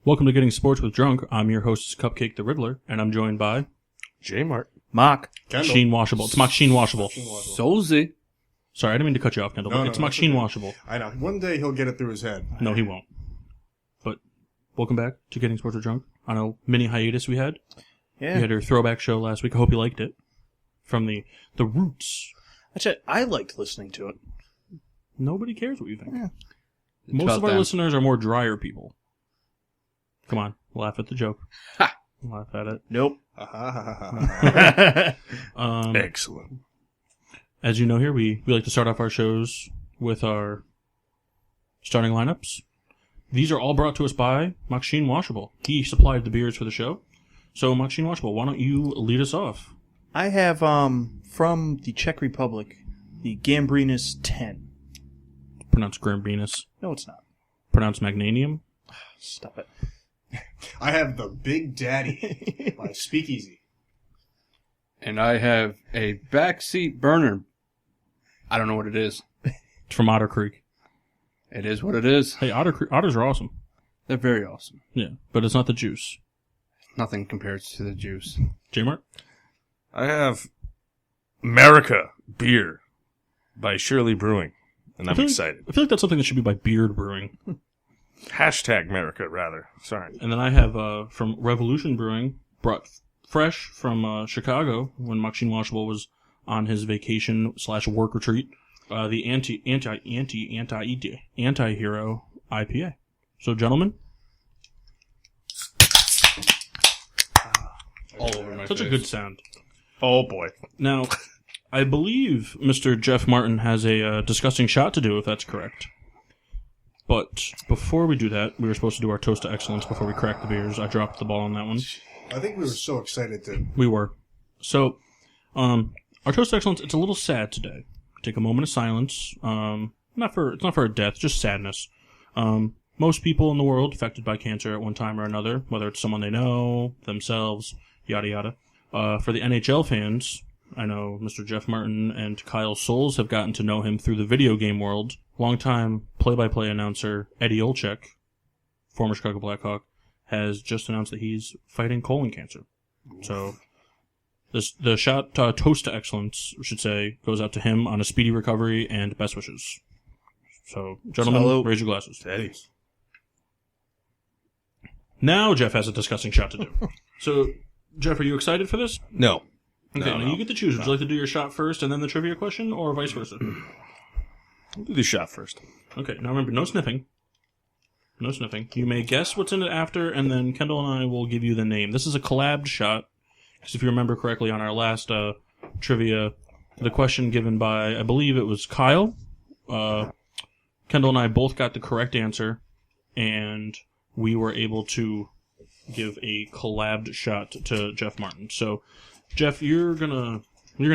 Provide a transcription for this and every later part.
Welcome to Getting Sports with Drunk. I'm your host, Cupcake the Riddler, and I'm joined by J-Mart. Mock. Kendall. Sheen Washable. It's Machine Washable. Solzy. Sorry, I didn't mean to cut you off, Kendall. No, It's no, Machine okay. Washable. I know. One day he'll get it through his head. No, he won't. But welcome back to Getting Sports with Drunk. On a mini hiatus we had. Yeah. We had our throwback show last week. I hope you liked it. From the Roots. Actually, I liked listening to it. Nobody cares what you think. Yeah. Most of our listeners are more drier people. Come on, laugh at the joke. Ha! Laugh at it. Nope. Excellent. As you know here, we like to start off our shows with our starting lineups. These are all brought to us by Machine Washable. He supplied the beers for the show. So, Machine Washable, why don't you lead us off? I have, from the Czech Republic, the Gambrinus 10. Pronounced Grambenus. No, it's not. Pronounced Magnanium. Stop it. I have the Big Daddy by Speakeasy. And I have a backseat burner. I don't know what it is. It's from Otter Creek. It is what it is. Hey, otters are awesome. They're very awesome. Yeah, but it's not the juice. Nothing compares to the juice. J-Mart? I have America Beer by Shirley Brewing. And I'm excited. I feel like that's something that should be by Beard Brewing. Hashtag America, rather. Sorry. And then I have from Revolution Brewing, brought fresh from Chicago when Machine Washable was on his vacation / work retreat. The anti-hero IPA. So, gentlemen, All over my such face. a good sound. Oh, boy. Now, I believe Mr. Jeff Martin has a disgusting shot to do, if that's correct. But before we do that, we were supposed to do our toast to excellence before we crack the beers. I dropped the ball on that one. I think we were so excited to... We were. So, our toast to excellence, it's a little sad today. Take a moment of silence. It's not for a death, just sadness. Most people in the world affected by cancer at one time or another, whether it's someone they know, themselves, yada yada. For the NHL fans, I know Mr. Jeff Martin and Kyle Souls have gotten to know him through the video game world. Longtime play-by-play announcer Eddie Olczyk, former Chicago Blackhawk, has just announced that he's fighting colon cancer. So, the shot toast to excellence, I should say, goes out to him on a speedy recovery and best wishes. So, gentlemen, Salute. raise your glasses. Eddie. Now Jeff has a disgusting shot to do. So, Jeff, are you excited for this? No. Okay, now you get to choose. Would you like to do your shot first and then the trivia question, or vice versa? We'll do the shot first. Okay, now remember, no sniffing. No sniffing. You may guess what's in it after, and then Kendall and I will give you the name. This is a collabed shot, because if you remember correctly on our last trivia, the question given by, I believe it was Kyle, Kendall and I both got the correct answer, and we were able to give a collabed shot to Jeff Martin. So, Jeff, you're gonna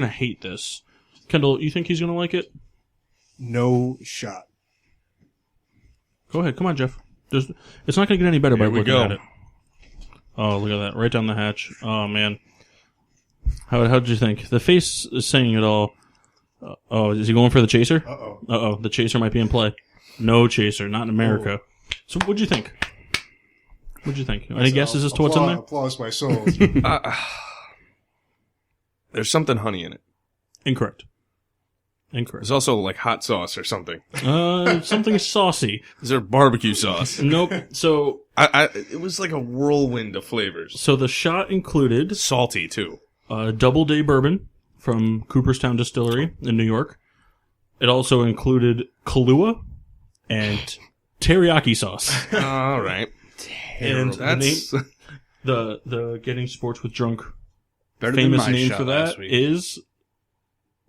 hate this. Kendall, you think he's gonna like it? No shot. Go ahead, come on, Jeff. It's not gonna get any better by Here we looking go. at it. Oh, look at that! Right down the hatch. Oh man, how did you think? The face is saying it all. Oh, is he going for the chaser? Uh-oh. The chaser might be in play. No chaser, not in America. So, what'd you think? Any guesses as to what's in there? Applause my soul. There's something honey in it. Incorrect. There's also like hot sauce or something. Something saucy. Is there barbecue sauce? Nope. So It was like a whirlwind of flavors. So the shot included Salty too. Double Day Bourbon from Cooperstown Distillery in New York. It also included Kahlua and teriyaki sauce. All right. And That's the Getting Sports with Drunk Better than famous my name shot for last that week. is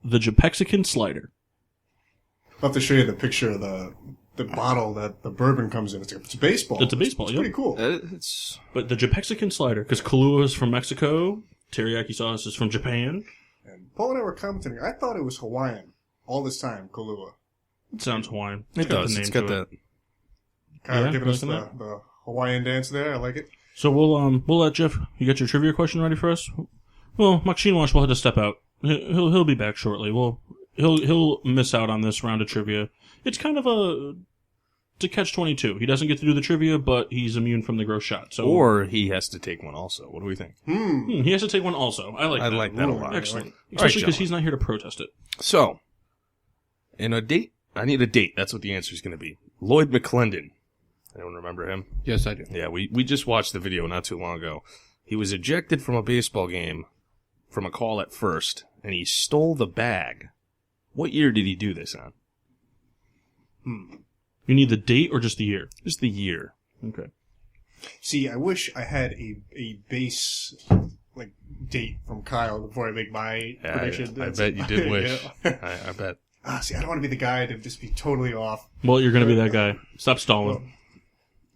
the Japexican Slider. I'll have to show you the picture of the bottle that the bourbon comes in. It's a baseball. It's a baseball, It's yeah. pretty cool. it's But the Japexican Slider, because Kahlua is from Mexico, teriyaki sauce is from Japan. And Paul and I were commenting. I thought it was Hawaiian all this time, Kahlua. It sounds Hawaiian. it got does. the It's name got to that. it. Kind Yeah, of giving us liking that? the Hawaiian dance there. I like it. So we'll let Jeff. You got your trivia question ready for us? Well, Machine Wash will have to step out. He'll be back shortly. He'll miss out on this round of trivia. It's kind of a a catch-22. He doesn't get to do the trivia, but he's immune from the gross shot. So Or he has to take one also. What do we think? he has to take one also. I like that a lot. Excellent. All right, Especially because gentlemen. he's not here to protest it. So, in a date, I need a date. That's what the answer is going to be. Lloyd McClendon. Anyone remember him? Yes, I do. Yeah, we just watched the video not too long ago. He was ejected from a baseball game from a call at first, and he stole the bag. What year did he do this on? You need the date or just the year? Just the year. Okay. See, I wish I had a base date from Kyle before I make my prediction. I bet you did wish. Yeah. I bet. See, I don't want to be the guy to just be totally off. Well, you're going to be that guy. Stop stalling.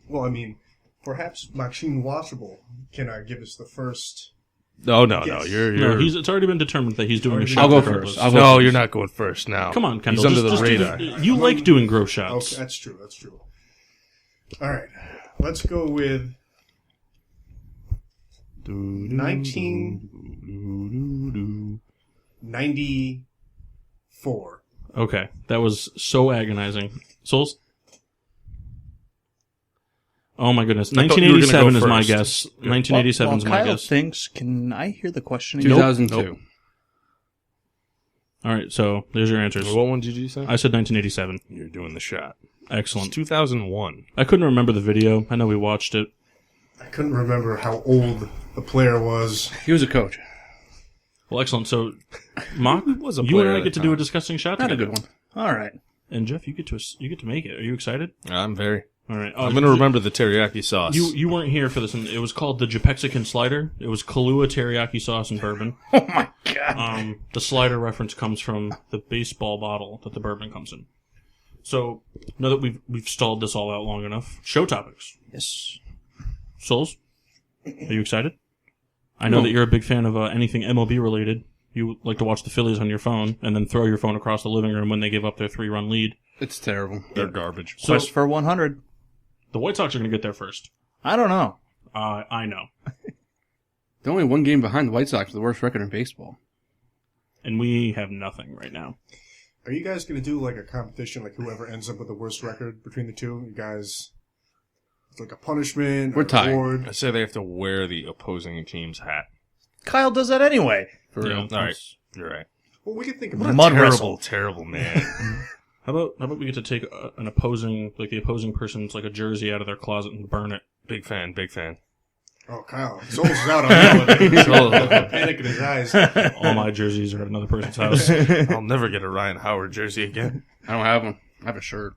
Well, I mean, perhaps Maxime Washable can give us the first. No. Yes. You're. No, it's already been determined that he's doing a shot. I'll go regardless. first. No, you're not going first now. Come on, Kendall. He's under just the do radar. you like doing gross shots. Okay, that's true. That's true. All right, let's go with 1994. Okay, that was so agonizing. Souls? Oh my goodness. I thought you were gonna 1987 go is my first. guess. 1987 is While my Kyle guess. thinks, can I hear the question again? 2002. Nope. All right, so there's your answers. What one did you say? I said 1987. You're doing the shot. It's Excellent. 2001. I couldn't remember the video. I know we watched it. I couldn't remember how old the player was. He was a coach. Well, excellent. So, Mock, was a you and player I at get the to do a time. disgusting shot Not a together. good one. All right. And Jeff, you get to make it. Are you excited? I'm very. All right. I'm going to remember the teriyaki sauce. You weren't here for this, and it was called the Japexican Slider. It was Kahlua teriyaki sauce and bourbon. Oh my god. The slider reference comes from the baseball bottle that the bourbon comes in. So now that we've stalled this all out long enough, show topics. Yes. Souls, are you excited? I know that you're a big fan of anything MLB related. You like to watch the Phillies on your phone and then throw your phone across the living room when they give up their 3-run lead. It's terrible. They're garbage. So Quest for 100. the White Sox are going to get there first. I don't know. I know. They're only one game behind the White Sox with the worst record in baseball. And we have nothing right now. Are you guys going to do a competition, whoever ends up with the worst record between the two? You guys, it's like a punishment? We're or tied. award? I say they have to wear the opposing team's hat. Kyle does that anyway. For real. All right. You're right. Well, we can think What about a Mud terrible, wrestle. terrible man. How about we get to take an opposing, the opposing person's a jersey out of their closet and burn it? Big fan. Oh, Kyle. Souls is out on that one. Souls. Panic in his eyes. All my jerseys are at another person's house. I'll never get a Ryan Howard jersey again. I don't have one. I have a shirt.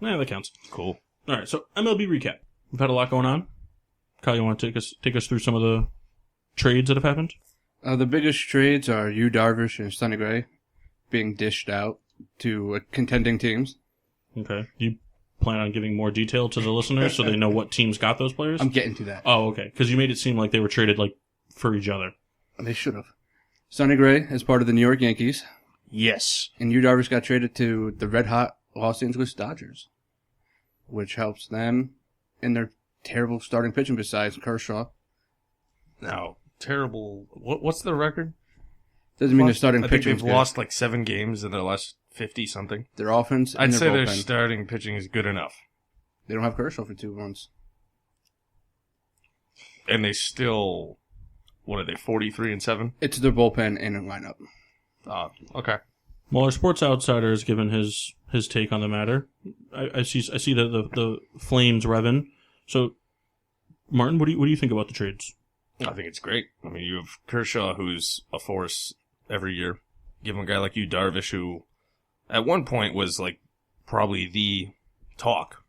Yeah, that counts. Cool. All right, so MLB recap. We've had a lot going on. Kyle, you want to take us through some of the trades that have happened? The biggest trades are Yu Darvish and Sonny Gray being dished out to contending teams. Okay. Do you plan on giving more detail to the listeners so they know what teams got those players? I'm getting to that. Oh, okay. Because you made it seem like they were traded for each other. They should have. Sonny Gray is part of the New York Yankees, Yes. and Yu Darvish got traded to the red-hot Los Angeles Dodgers, which helps them in their terrible starting pitching besides Kershaw. Now, terrible. What's the record? Doesn't mean their starting I think pitching they've is good. lost 7 games in their last 50-something. Their offense and I'd their say their bullpen. starting pitching is good enough. They don't have Kershaw for 2 months. And they still, what are they, 43-7? It's their bullpen and lineup. Oh, okay. Well, our sports outsider has given his take on the matter. I see the flames revving. So, Martin, what do you think about the trades? I think it's great. I mean, you have Kershaw, who's a force every year. Give him a guy like you, Darvish, who at one point was probably the talk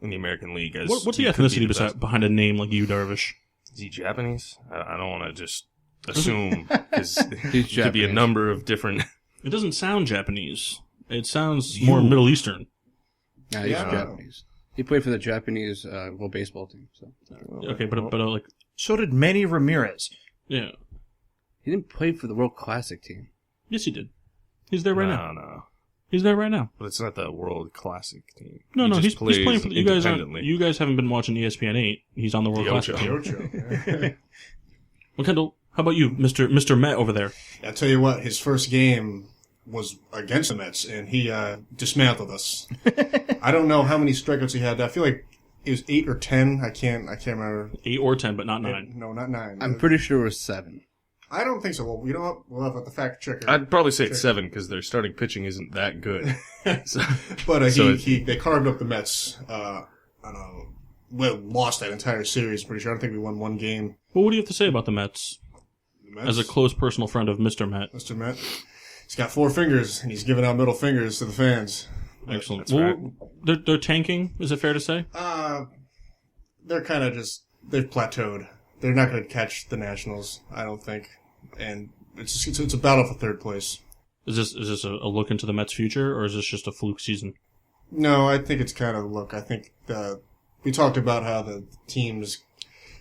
in the American League. As What's the he could be ethnicity best. behind a name like you, Darvish? Is he Japanese? I don't want to just assume because He's it could be a Japanese. number of different. It doesn't sound Japanese. It sounds more Middle Eastern. Nah, he's Yeah. Japanese. He played for the Japanese World Baseball team. So Okay, but So did Manny Ramirez. yeah. he didn't play for the World Classic team. Yes, he did. He's there right now. No. He's there right now. But it's not the World Classic team. No, He no, just he's playing for you guys. independently. You guys haven't been watching ESPN 8. He's on the World The Classic Ocho. team. Well, Kendall, how about you, Mr. Met over there? I'll tell you what, his first game was against the Mets, and he dismantled us. I don't know how many strikeouts he had. I feel like it was 8 or 10. I can't remember. 8 or 10, but not 9. No, not 9. I'm pretty sure it was 7. I don't think so. Well, you know what? We'll have the fact checker. I'd probably say it's 7 because their starting pitching isn't that good. So, But So they carved up the Mets. Lost that entire series. Pretty sure. I don't think we won one game. Well, what do you have to say about the Mets? The Mets, As a close personal friend of Mr. Met. Mr. Met, he's got 4 fingers and he's giving out middle fingers to the fans. Excellent. That's right. They're tanking, is it fair to say? They're kind of they've plateaued. They're not going to catch the Nationals, I don't think, and it's a battle for third place. Is this a look into the Mets' future, or is this just a fluke season? No, I think it's kind of a look. I think we talked about how the team's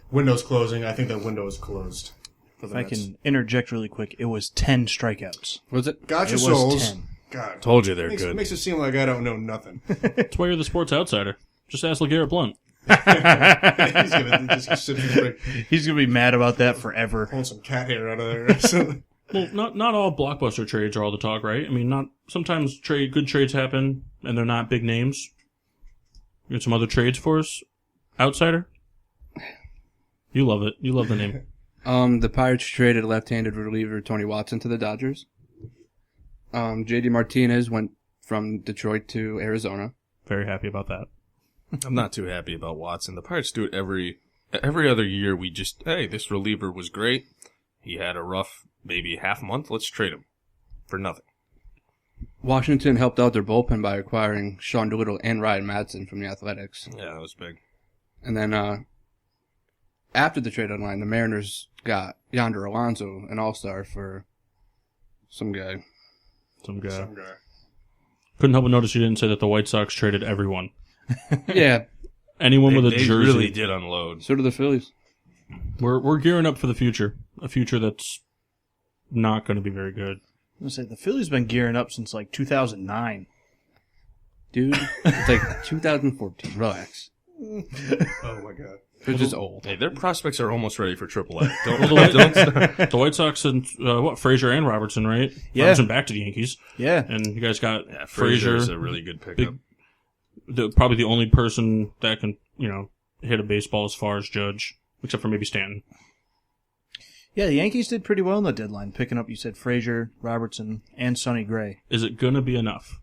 window's closing. I think that window is closed. For If the I Mets. can interject really quick, it was 10 strikeouts. Was it? Got your It was souls. 10. God, Told you they're makes, good. Makes it seem like I don't know nothing. That's why you're the sports outsider. Just ask LeGarrette Blunt. He's gonna just sit there He's going to be mad about that forever. pulling some cat hair out of there. So, Well, not all blockbuster trades are all the talk, right? I mean, sometimes good trades happen, and they're not big names. You got some other trades for us, outsider? You love it. You love the name. The Pirates traded left-handed reliever Tony Watson to the Dodgers. J.D. Martinez went from Detroit to Arizona. Very happy about that. I'm not too happy about Watson. The Pirates do it every other year. We just, hey, this reliever was great. He had a rough, maybe half month. Let's trade him for nothing. Washington helped out their bullpen by acquiring Sean Doolittle and Ryan Madsen from the Athletics. Yeah, that was big. And then after the trade deadline, the Mariners got Yonder Alonso, an all-star, for some guy. Some guy. some guy. Couldn't help but notice you didn't say that the White Sox traded everyone. Yeah, Anyone with a They jersey. really did unload. so did the Phillies. We're gearing up for the future. A future that's not going to be very good. I'm going to say, the Phillies been gearing up since like 2009. Dude, it's like 2014. Relax. Oh my god. They're just old. Hey, their prospects are almost ready for AAA. Don't, Well, the White- don't The White Sox sent, Frazier and Robertson, right? Yeah. Robertson back to the Yankees. Yeah. And you guys got Yeah, Frazier is Frazier, a really good pickup. probably the only person that can, hit a baseball as far as Judge, except for maybe Stanton. Yeah, the Yankees did pretty well in the deadline, picking up, you said, Frazier, Robertson, and Sonny Gray. Is it going to be enough?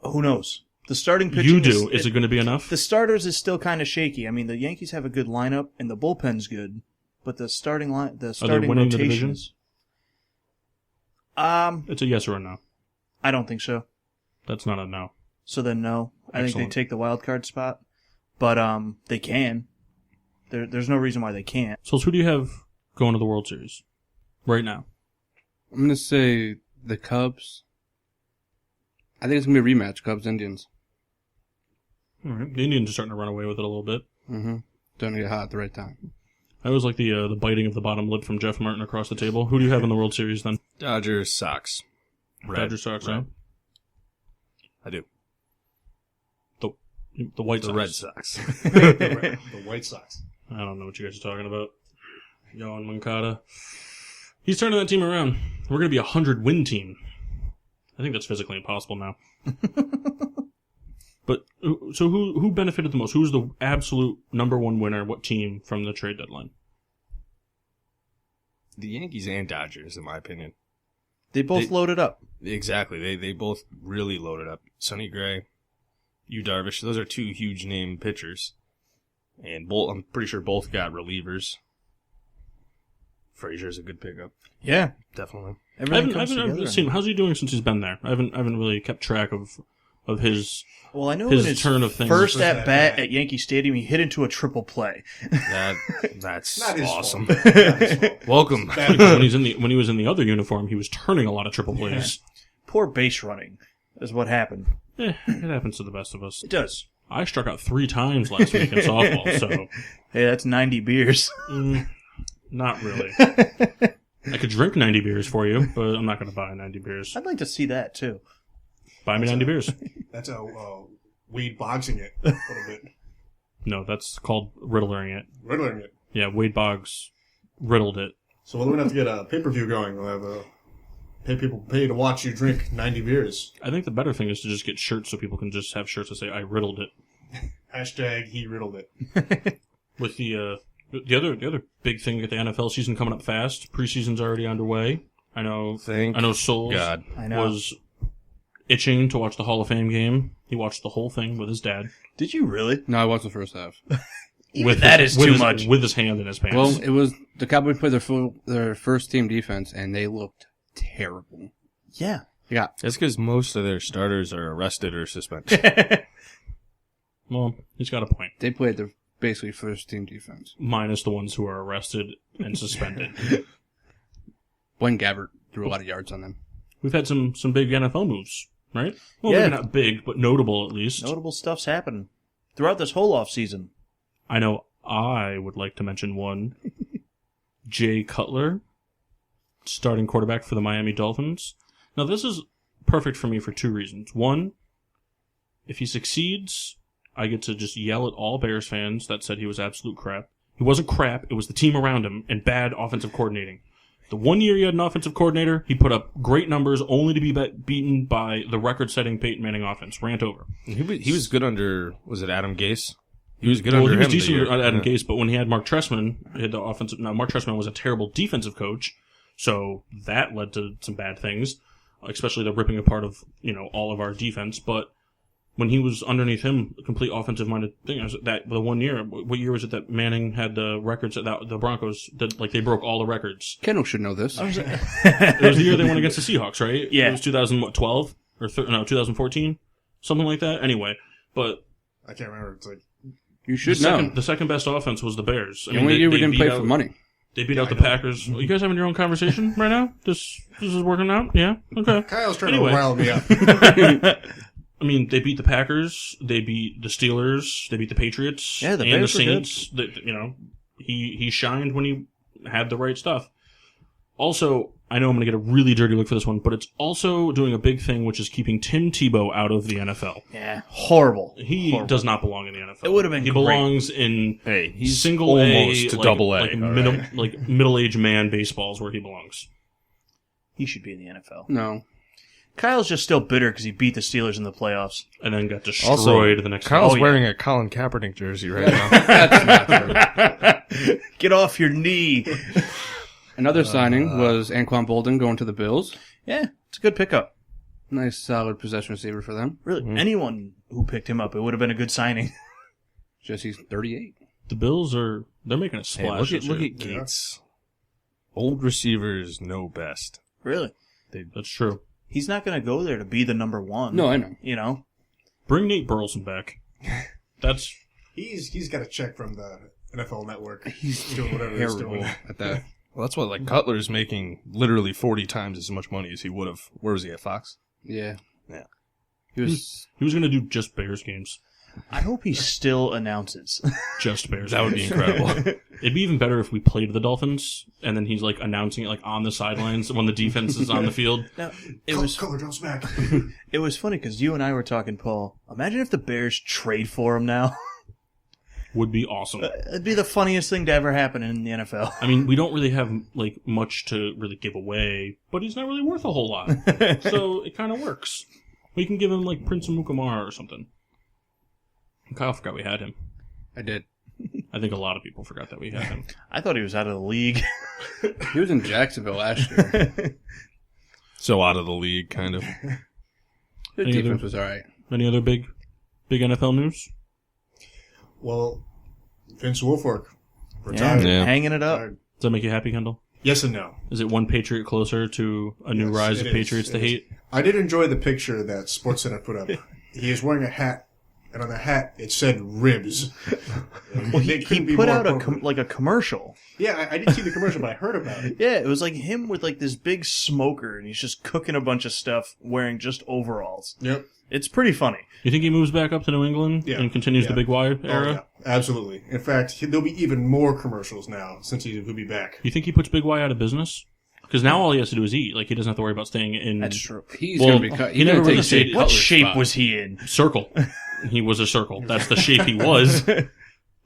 Who knows? The starting pitching You do. Is it going to be enough? The starters is still kind of shaky. I mean, the Yankees have a good lineup, and the bullpen's good, but the starting winning the division? rotations. It's a yes or a no. I don't think so. That's not a no. So then, no. I think Excellent. they take the wild card spot, but they can. There's no reason why they can't. So who do you have going to the World Series right now? I'm going to say the Cubs. I think it's going to be a rematch, Cubs-Indians. All right. The Indians are starting to run away with it a little bit. Mm-hmm. Don't get hot at the right time. I always like the biting of the bottom lip from Jeff Martin across the table. Who do you have in the World Series then? Dodgers, Sox. Red. Dodgers, Sox, Red. huh? I do. The White The Sox. Red Sox. The White Sox. I don't know what you guys are talking about. Yohan Moncada. He's turning that team around. We're going to be a 100-win team. I think that's physically impossible now. But so who benefited the most? Who's the absolute number one winner? What team from the trade deadline? The Yankees and Dodgers, in my opinion. They both loaded up. Exactly. They both really loaded up. Sonny Gray, Yu Darvish, those are two huge name pitchers. And I'm pretty sure both got relievers. Frazier's a good pickup. Yeah. Definitely. Everything I comes haven't together. seen him. How's he doing since he's been there? I haven't really kept track of his. Well, I know his in his turn of things. first First at at bat bat. at Yankee Stadium, he hit into a triple play. That's Not his awesome. fault. Not his fault. Welcome. when he was in the other uniform, he was turning a lot of triple plays. Poor base running is what happened. It happens to the best of us. It does. I struck out 3 times last week in softball, so Hey, that's 90 beers. not really. I could drink 90 beers for you, but I'm not going to buy 90 beers. I'd like to see that, too. Buy me 90 beers. That's a weed boxing it a little bit. No, that's called riddling it. Riddling it. Yeah, Wade Boggs riddled it. So we're going to have to get a pay-per-view going. We'll have pay to watch you drink 90 beers. I think the better thing is to just get shirts so people can just have shirts that say "I riddled it." Hashtag he riddled it. With the other big thing, with the NFL season coming up fast. Preseason's already underway. I know Souls God. was itching to watch the Hall of Fame game. He watched the whole thing with his dad. Did you really? No, I watched the first half. Much. With his hand in his pants. Well, it was the Cowboys played their first team defense, and they looked terrible. Yeah. Yeah, That's because most of their starters are arrested or suspended. Well, he's got a point. they played their basically first team defense. Minus the ones who are arrested and suspended. Blaine Gabbert threw a lot of yards on them. We've had some big NFL moves, right? Well, Yeah. maybe not big, but notable at least. Notable stuff's happened throughout this whole offseason. I know I would like to mention one. Jay Cutler, starting quarterback for the Miami Dolphins. Now, this is perfect for me for two reasons. One, if he succeeds, I get to just yell at all Bears fans that said he was absolute crap. He wasn't crap. It was the team around him and bad offensive coordinating. The 1 year he had an offensive coordinator, he put up great numbers only to be beaten by the record-setting Peyton Manning offense. Rant over. He was good under, was it Adam Gase? He was good Well, under he was him. decent under Adam Yeah. Gase, but when he had Mark Trestman, he had the offensive. Now, Mark Trestman was a terrible defensive coach, so that led to some bad things, especially the ripping apart of all of our defense. But when he was underneath him, a complete offensive-minded thing. That the 1 year, what year was it that Manning had the records that the Broncos did? Like they broke all the records. Kendall should know this. It was the year they won against the Seahawks, right? Yeah. It was 2012 or 2014, something like that. Anyway, but I can't remember. It's like You should know. the second best offense was the Bears. The only year we didn't play for money. They beat out the Packers. You guys having your own conversation right now? This is working out? Yeah? Okay. Kyle's trying Anyway. to rile me up. I mean, they beat the Packers. They beat the Steelers. They beat the Patriots. Yeah, the and Bears the were good. Saints. He shined when he had the right stuff. Also, I know I'm going to get a really dirty look for this one, but it's also doing a big thing, which is keeping Tim Tebow out of the NFL. Yeah. Horrible. He Horrible. does not belong in the NFL. It would have been He great. belongs in Hey, he's single almost A, to like, double A. like, all right. middle-aged man baseball is where he belongs. He should be in the NFL. No. Kyle's just still bitter because he beat the Steelers in the playoffs. And then got destroyed Also, the next Kyle's Oh, yeah. wearing a Colin Kaepernick jersey right now. That's not true. Get off your knee. Another signing was Anquan Bolden going to the Bills. Yeah, it's a good pickup. Nice, solid possession receiver for them. Really, anyone who picked him up, it would have been a good signing. Jesse's 38. The Bills they're making a Hey, splash. look this at year. Gates. Old receivers know best. Really. That's true. He's not going to go there to be the number one. No, I know. You know? Bring Nate Burleson back. That's He's got a check from the NFL Network. He's doing whatever he's terrible doing. at that. Well, that's what, like, Cutler's making literally 40 times as much money as he would have. Where was he at, Fox? Yeah. Yeah. He was. he was going to do just Bears games. I hope he still announces. Just Bears. That would be games. incredible. It'd be even better if we played the Dolphins and then he's like announcing it like on the sidelines when the defense is on the field. Now, it was Color don't smack. it was funny because you and I were talking, Paul. Imagine if the Bears trade for him now. Would be awesome. It'd be the funniest thing to ever happen in the NFL. I mean, we don't really have like much to really give away, but he's not really worth a whole lot. So it kind of works. We can give him like Prince Amukamara or something. Kyle forgot we had him. I did. I think a lot of people forgot that we had him. I thought he was out of the league. He was in Jacksonville last year. So out of the league, kind of. The Any defense other- was all right. Any other big NFL news? Well, Vince Wilfork retired. Yeah. Hanging it up. Retired. Does that make you happy, Kendall? Yes and no. Is it one Patriot closer to a new Yes, rise it of is. Patriots to It is. hate? I did enjoy the picture that SportsCenter put up. He is wearing a hat, and on the hat it said ribs. Well, he put out a commercial. Yeah, I didn't see the commercial, but I heard about it. Yeah, it was like him with like this big smoker, and he's just cooking a bunch of stuff wearing just overalls. Yep. It's pretty funny. You think he moves back up to New England Yeah. and continues the Yeah. Big Y era? Oh, yeah, absolutely. In fact, there'll be even more commercials now since he'll be back. You think he puts Big Y out of business? Because now all he has to do is eat. Like, he doesn't have to worry about staying in That's true. He's Well, going to be cut. he He's never going to really take said Jay What Cutler's shape spot. was he in? circle. He was a circle. That's the shape he was.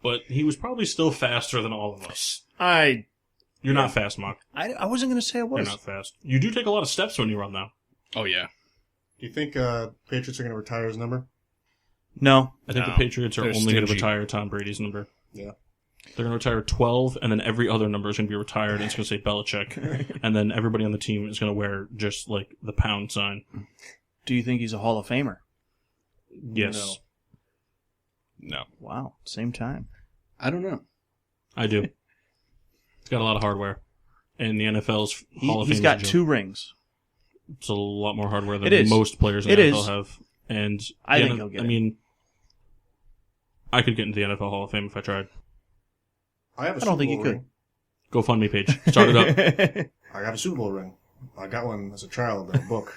But he was probably still faster than all of us. I You're not fast, Mock. I wasn't going to say I You're was. not fast. You do take a lot of steps when you run, though. Oh, yeah. Do you think Patriots are going to retire his number? No. I think No, the Patriots are they're only going to stingy. retire Tom Brady's number. Yeah. They're going to retire 12, and then every other number is going to be retired, and it's going to say Belichick. And then everybody on the team is going to wear just, like, the pound sign. Do you think he's a Hall of Famer? Yes, No. Wow. Same time. I don't know. I do. It's got a lot of hardware. And the NFL's Hall of Fame He's is got a joke. 2 rings. It's a lot more hardware than It is. most players in It the NFL is. have. And I the think he'll get I it. mean, I could get into the NFL Hall of Fame if I tried. I have a I don't Super think you Bowl could. ring. GoFundMe page. Start it up. I have a Super Bowl ring. I got one as a child in a book.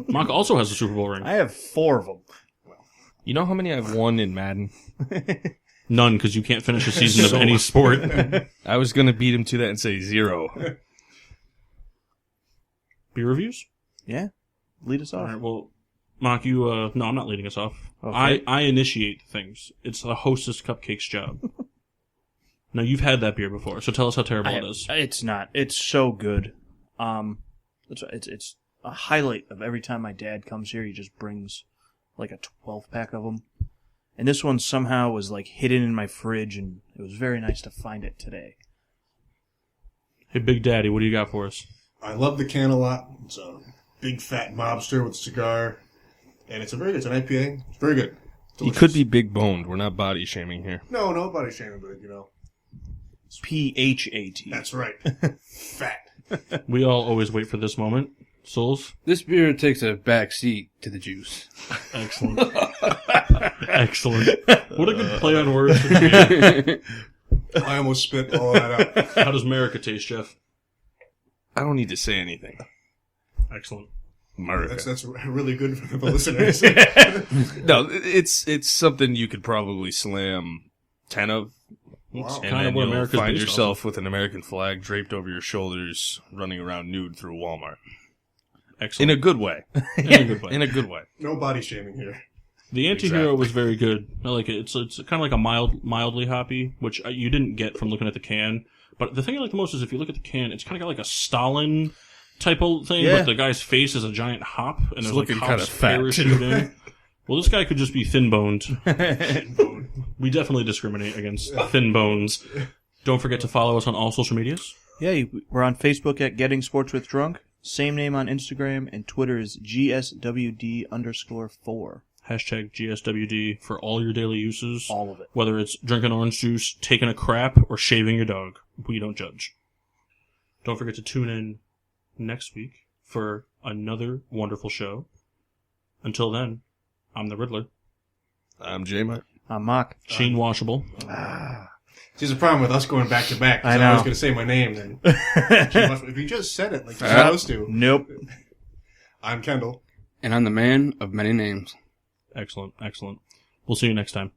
Mock also has a Super Bowl ring. I have 4 of them. You know how many I've won in Madden? None, because you can't finish a season of any sport. I was going to beat him to that and say 0. Beer reviews? Yeah. Lead us All off. right, well, Mock, you, no, I'm not leading us off. Okay. I initiate things. It's the hostess cupcake's job. Now, you've had that beer before, so tell us how terrible it is. It's not. It's so good. It's a highlight of every time my dad comes here. He just brings like a 12-pack of them. And this one somehow was like hidden in my fridge, and it was very nice to find it today. Hey, Big Daddy, what do you got for us? I love the can a lot. It's a big fat mobster with a cigar. And it's it's an IPA. It's very good. He could be big boned. We're not body shaming here. No, nobody shaming, but PHAT. That's right. Fat. We all always wait for this moment. Souls? This beer takes a back seat to the juice. Excellent. Excellent. What a good play on words. Yeah. I almost spit all that out. How does America taste, Jeff? I don't need to say anything. Excellent. America. That's really good for the listeners. No, it's something you could probably slam 10 of. It's And kind then of what you'll America's find based yourself with an American flag draped over your shoulders, running around nude through Walmart. off. Excellent. In a good way. In a good way. In a good way. No body shaming here. The Antihero Exactly. was very good. I like it. It's kind of like a mildly hoppy, which you didn't get from looking at the can. But the thing I like the most is if you look at the can, it's kind of got like a Stalin type of thing, Yeah. but the guy's face is a giant hop, and there's like looking hops kinda fat, parachuting. Well, this guy could just be thin-boned. We definitely discriminate against thin bones. Don't forget to follow us on all social medias. Yeah, we're on Facebook at Getting Sports with Drunk. Same name on Instagram, and Twitter is GSWD_4. Hashtag GSWD for all your daily uses. All of it. Whether it's drinking orange juice, taking a crap, or shaving your dog. We don't judge. Don't forget to tune in next week for another wonderful show. Until then, I'm the Riddler. I'm J-Mart. I'm Mock. Sheen Washable. See, there's a problem with us going back to back. 'Cause I know. I was going to say my name. Then. If you just said it like you're supposed to. Nope. I'm Kendall. And I'm the man of many names. Excellent, excellent. We'll see you next time.